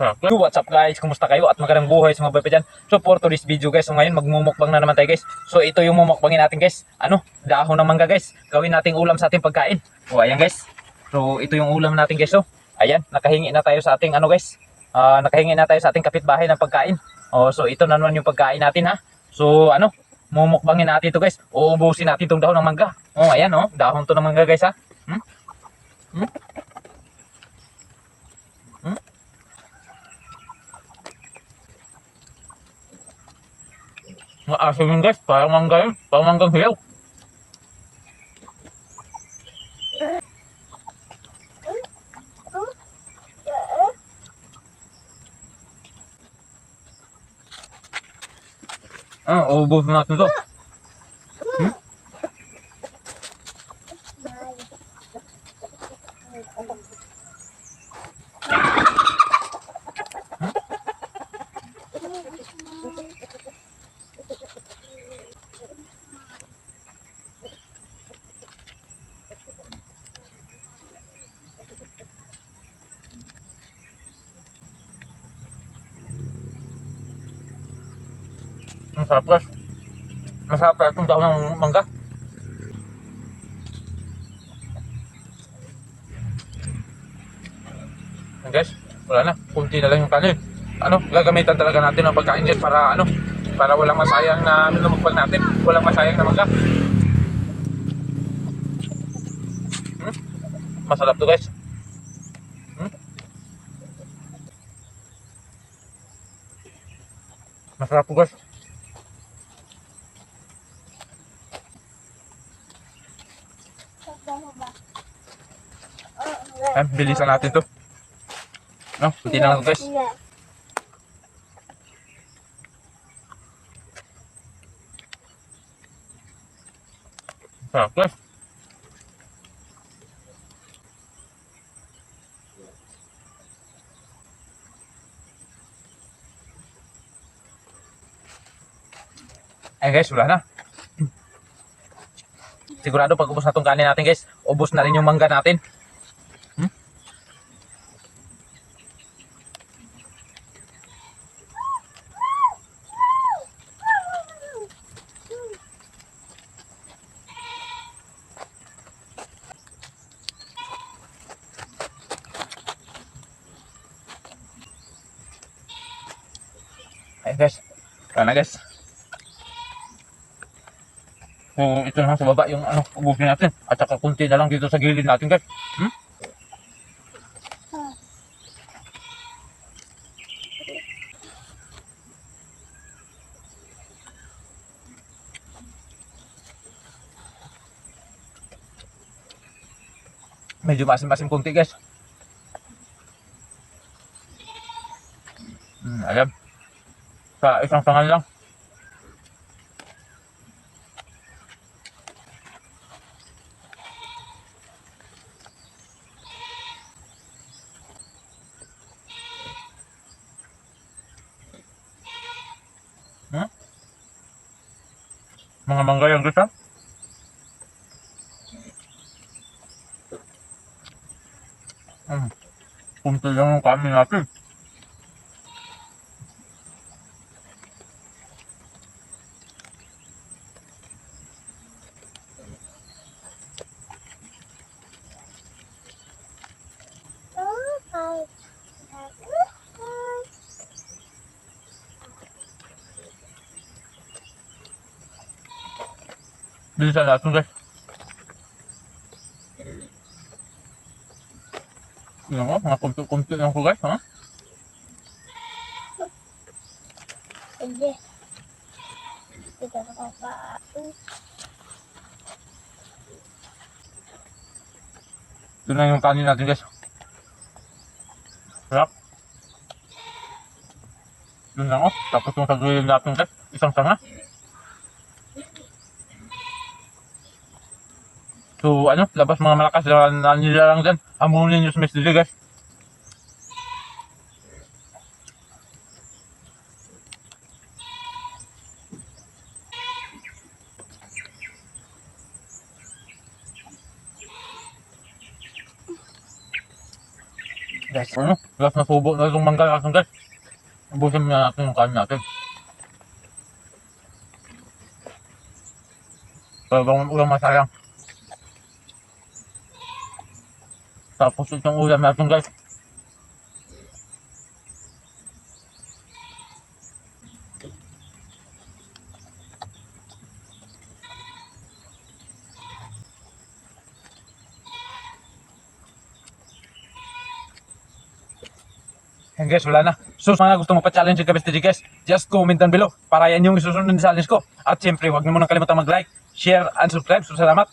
So, what's up guys? Kumusta kayo? At magandang buhay sa mga baby dyan. So for today's video guys, so ngayon magmumukbang na naman tayo guys. So ito yung mumukbangin natin guys. Ano? Dahon ng mangga guys. Gawin nating ulam sa ating pagkain. O ayan guys. So ito yung ulam natin guys. So ayan, nakahingi na tayo sa ating ano guys. Nakahingi na tayo sa ating kapitbahay ng pagkain. O so ito na naman yung pagkain natin ha. So ano? Mumukbangin natin ito guys. Uubusin natin itong dahon ng mangga. O ayan o. Dahon to ng mangga guys ha. Hmm? Hmm? Hmm? Maasim yun guys, parang mangga yun, parang manggang hilaw. Ubusin natin to. Hmm? Masarap guys. Masarap na itong dahon ng mangga. Yan guys, wala na. Kunti na lang yung kanin. Ano, gagamitan talaga natin ang pagkain guys para ano, para walang masayang na lumukbang natin. Walang masayang na mangga. Hmm? Masarap to guys. Hmm? Masarap to guys. Ayan, bilisan natin to. No, kunti na lang guys. Sarap guys. Ayan guys, wala na. Sigurado pag ubos na itong kanin natin guys, ubos na rin yung mangga natin. Hmm? Ayan guys, wala na guys. So ito na sa baba yung ano, ubusin natin. At saka kunti na lang dito sa gilid natin guys. Hmm? Medyo masim-masim kunti guys. Ayan. Sa isang tangan lang. Hmm? Mga mangga yan guys ha. Kunti lang yung kanin natin. Bilisan natin guys. Yun nga, mga kunti-kunti lang ko guys ha. Hindi. Ito na pa. Ito na yung kanin natin guys. Sarap. Yun lang oh. Tapos yung sagrilin natin guys. Isang tanga. So ano, labas mga malakas na nila lang dyan. Amunin nyo sa mesdili guys. Guys, ano? Last na subo na itong mangga natin guys. Ubusin na natin yung kain natin. Parang ulam masayang. Tapos itong ulam natin guys. Yan guys, wala na. So sa mga gusto mo pa-challenge yung Kabis TG guys, just comment down below para yan yung isusunod na challenge ko. At siyempre, huwag niyo munang kalimutan mag-like, share, and subscribe. So salamat.